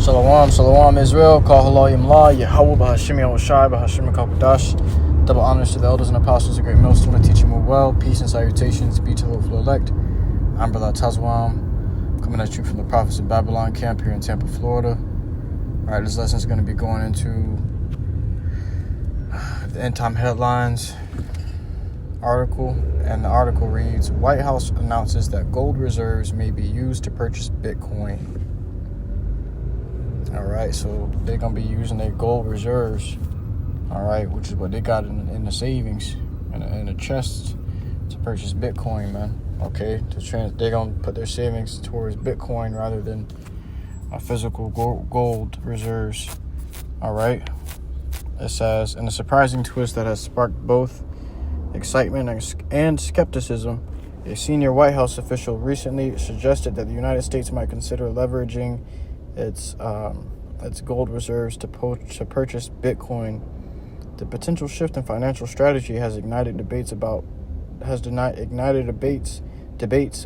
Shalom, Shalom Israel, Call halal YAHAWAH, BAHASHAM, BAHASHAM, Kabadash. Double honors to the elders and apostles, a great millstone to teach you more well. Peace and salutations be to the overflow elect. I'm Brother Tazwam, coming at you from the Prophets in Babylon camp here in Tampa, Florida. Alright, this lesson is going to be going into the end time headlines article, and the article reads: White House announces that gold reserves may be used to purchase Bitcoin. Alright, so they're going to be using their gold reserves, alright, which is what they got in the savings, in the chests, to purchase Bitcoin, man. Okay, they're going to put their savings towards Bitcoin rather than physical gold reserves. Alright, it says, in a surprising twist that has sparked both excitement and skepticism, a senior White House official recently suggested that the United States might consider leveraging its gold reserves to purchase Bitcoin. The potential shift in financial strategy has ignited debates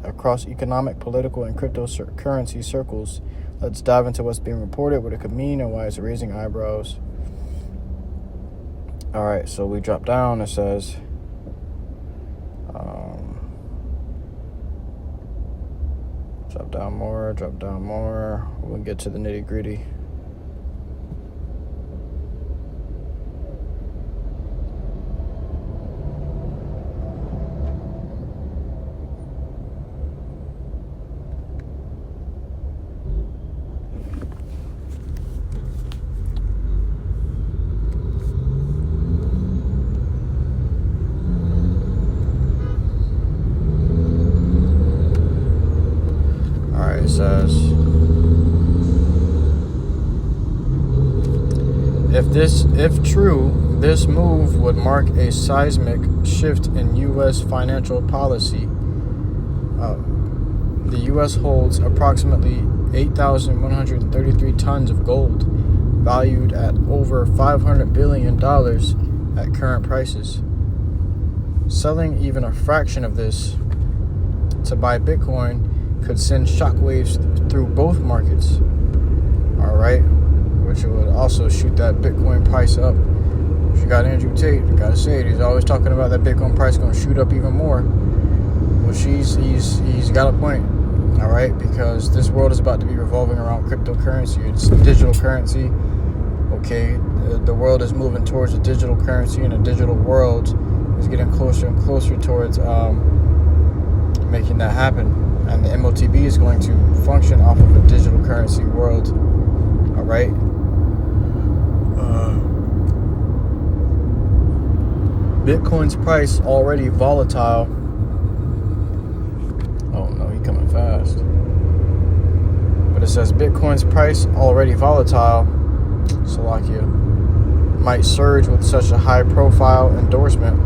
across economic, political, and cryptocurrency circles. Let's dive into what's being reported, what it could mean, and why it's raising eyebrows. All right, so we drop down. It says, drop down more. We'll get to the nitty gritty. Says, if true, this move would mark a seismic shift in U.S. financial policy. The U.S. holds approximately 8,133 tons of gold, valued at over $500 billion at current prices. Selling even a fraction of this to buy Bitcoin could send shockwaves through both markets, all right, which would also shoot that Bitcoin price up. If you got Andrew Tate, you gotta say it, he's always talking about that Bitcoin price going to shoot up even more. Well, he's got a point, all right, because this world is about to be revolving around cryptocurrency. It's digital currency, okay. The world is moving towards a digital currency, and a digital world is getting closer and closer towards making that happen. And the MOTB is going to function off of a digital currency world. All right. Bitcoin's price already volatile. Oh no, he coming fast. But it says Bitcoin's price already volatile, Slovakia, might surge with such a high-profile endorsement,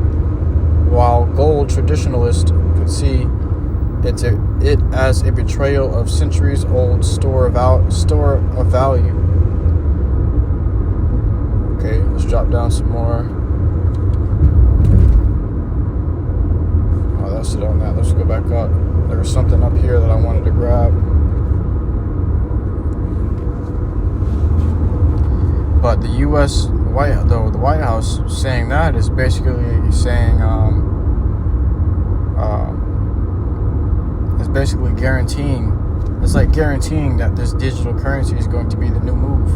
while gold traditionalists could see it as a betrayal of centuries-old store of value. Okay, let's drop down some more. Oh, that's it on that. Let's go back up. There was something up here that I wanted to grab. But the U.S. the White House saying that is basically saying basically guaranteeing that this digital currency is going to be the new move.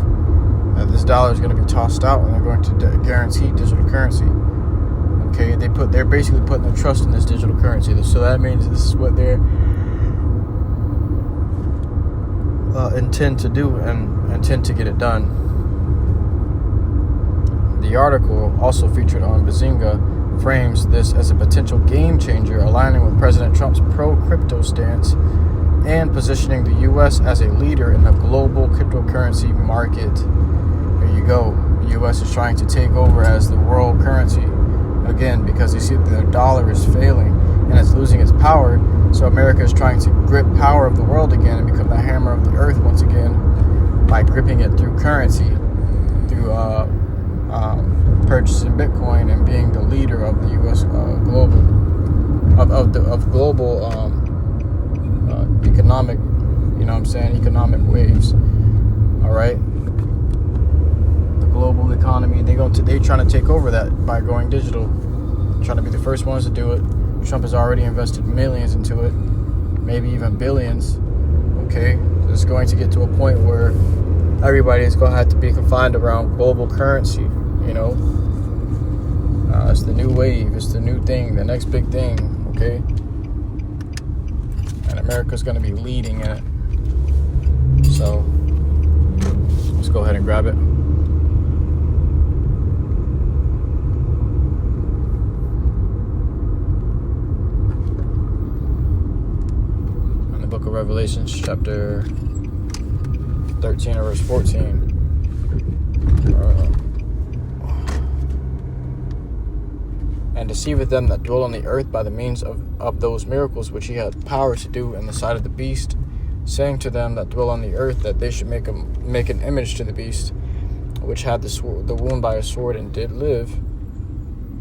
That this dollar is going to be tossed out, and they're going to guarantee digital currency. Okay, they're basically putting their trust in this digital currency. So that means this is what they intend to do and intend to get it done. The article, also featured on Bazinga, frames this as a potential game changer, aligning with President Trump's pro-crypto stance and positioning the U.S. as a leader in the global cryptocurrency market. There you go. The U.S. is trying to take over as the world currency again because they see that their dollar is failing and it's losing its power. So America is trying to grip power of the world again and become the hammer of the earth once again by gripping it through currency, through purchasing Bitcoin and being the leader of the U.S. global economic, economic waves. All right. The global economy, they trying to take over that by going digital. Trying to be the first ones to do it. Trump has already invested millions into it, maybe even billions. Okay, it's going to get to a point where everybody is going to have to be confined around global currency. You know, it's the new wave. It's the new thing, the next big thing. Okay, and America's going to be leading in it. So let's go ahead and grab it. In the book of Revelations, chapter 13 or verse 14. And deceiveth them that dwell on the earth by the means of those miracles which he had power to do in the sight of the beast, saying to them that dwell on the earth that they should make an image to the beast, which had the wound by a sword and did live.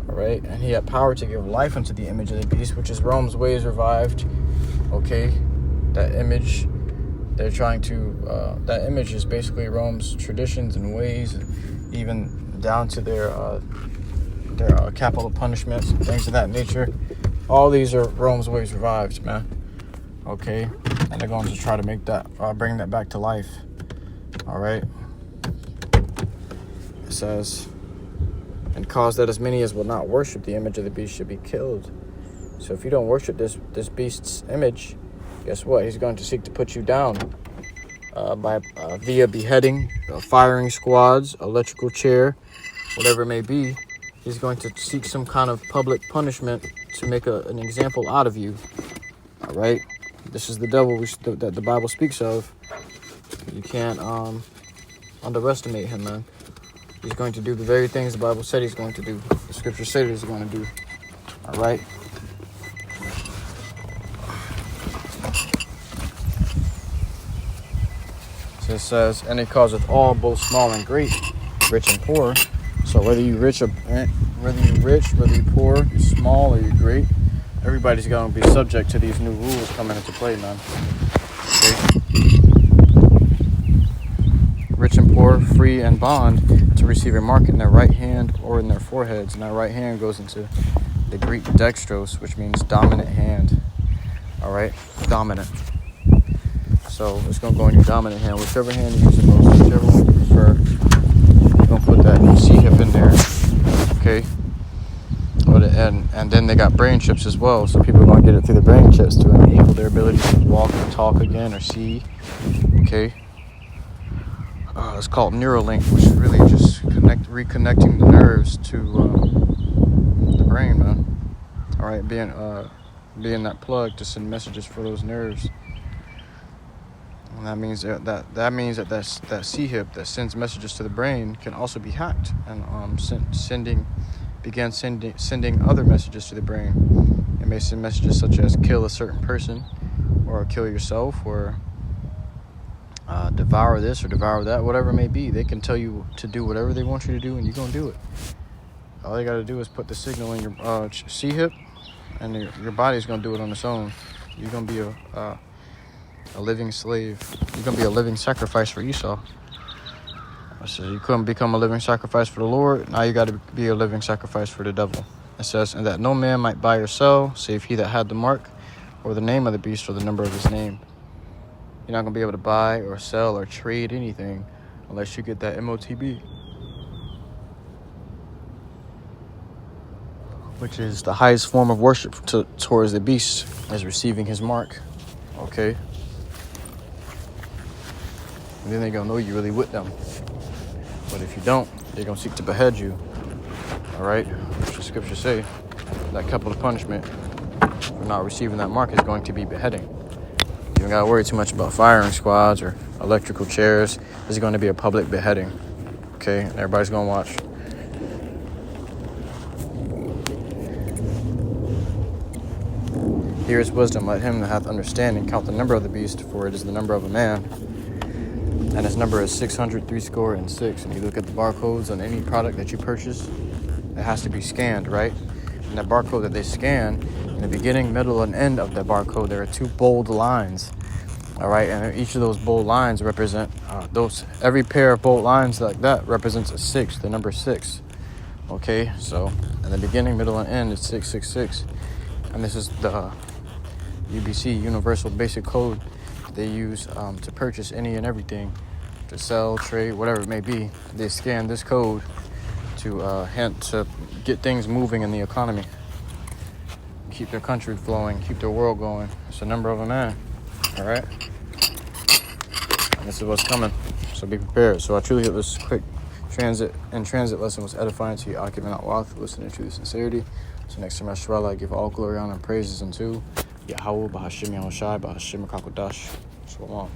All right, and he had power to give life unto the image of the beast, which is Rome's ways revived. Okay, that image, they're trying to. That image is basically Rome's traditions and ways, even down to their capital punishments and things of that nature. All these are Rome's ways revived, man. Okay, and they're going to try to make that, bring that back to life. All right. It says, and cause that as many as will not worship the image of the beast should be killed. So if you don't worship this beast's image, guess what? He's going to seek to put you down via beheading, firing squads, electrical chair, whatever it may be. He's going to seek some kind of public punishment to make an example out of you. All right. This is the devil that the Bible speaks of. You can't underestimate him, man. He's going to do the very things the Bible said he's going to do. The scriptures say that he's going to do. All right. So it says, and it causeth all, both small and great, rich and poor. So whether you rich, whether you poor, you're small or you're great, everybody's going to be subject to these new rules coming into play, man. Okay. Rich and poor, free and bond, to receive a mark in their right hand or in their foreheads. And that right hand goes into the Greek dextros, which means dominant hand. All right, dominant. So it's going to go in your dominant hand, whichever hand you use the most, whichever one you prefer. You're going to put that C-hip in there, okay? And then they got brain chips as well, so people are going to get it through the brain chips to enable their ability to walk and talk again or see, okay? It's called Neuralink, which is really just reconnecting the nerves to the brain, man. All right, being that plug to send messages for those nerves. And that means that C-hip that sends messages to the brain can also be hacked and sending other messages to the brain. It may send messages such as kill a certain person, or kill yourself, or devour this or devour that, whatever it may be. They can tell you to do whatever they want you to do, and you're gonna do it. All you gotta do is put the signal in your C-hip, and your body's gonna do it on its own. You're gonna be a living slave. You're going to be a living sacrifice for Esau. So you couldn't become a living sacrifice for the Lord. Now you got to be a living sacrifice for the devil. It says, and that no man might buy or sell, save he that had the mark, or the name of the beast, or the number of his name. You're not going to be able to buy or sell or trade anything unless you get that MOTB, which is the highest form of worship towards the beast, is receiving his mark. Okay? And then they're going to know you're really with them. But if you don't, they're going to seek to behead you. All right? Which the scriptures say, that capital punishment for not receiving that mark is going to be beheading. You don't got to worry too much about firing squads or electrical chairs. This is going to be a public beheading. Okay? And everybody's going to watch. Here is wisdom. Let him that hath understanding count the number of the beast, for it is the number of a man. And his number is 666. And you look at the barcodes on any product that you purchase, it has to be scanned, right? And that barcode that they scan, in the beginning, middle, and end of that barcode, there are two bold lines. All right, and each of those bold lines represent every pair of bold lines like that represents a 6, the number 6. Okay, so in the beginning, middle, and end, it's 666, and this is the UBC, Universal Basic Code, they use to purchase any and everything, to sell, trade, whatever it may be. They scan this code to get things moving in the economy, keep their country flowing, keep their world going. It's a number of a man. All right, and this is what's coming. So be prepared. So I truly hope this quick transit lesson was edifying to your occupant out wealth, listening to the sincerity. So next time I give all glory, honor, and praises unto YAHAWAH, BAHASHAM, YAHAWASHI, BAHASHAM, KAKODASH. So long.